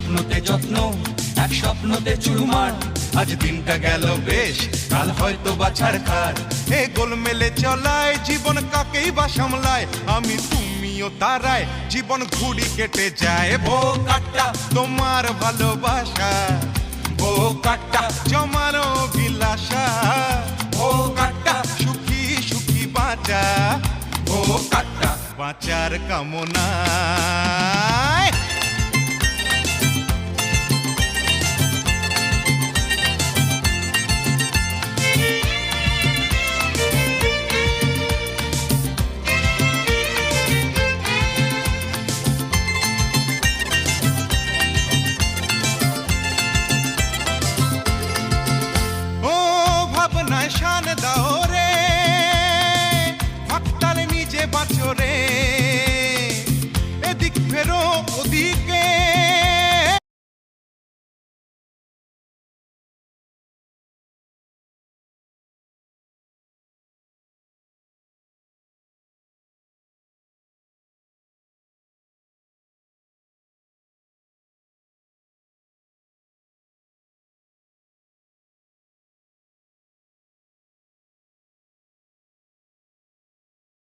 স্বপ্নতে যত্ন, এক স্বপ্নতে চুরমার। আজ দিনটা গেল বেশ, কাল হয়তো বা ছাড়খার। এ গোলমেলে চলায় জীবন কাকেই বা সামলায়, আমি তুমিও তারায় জীবন ঘুড়ি কেটে যায়। ও কাট্টা তোমার ভালোবাসা, ও কাট্টা জমার অভিলাষা, ও কাট্টা সুখী সুখী বাঁচা, ও কাট্টা। বাঁচার কামনায়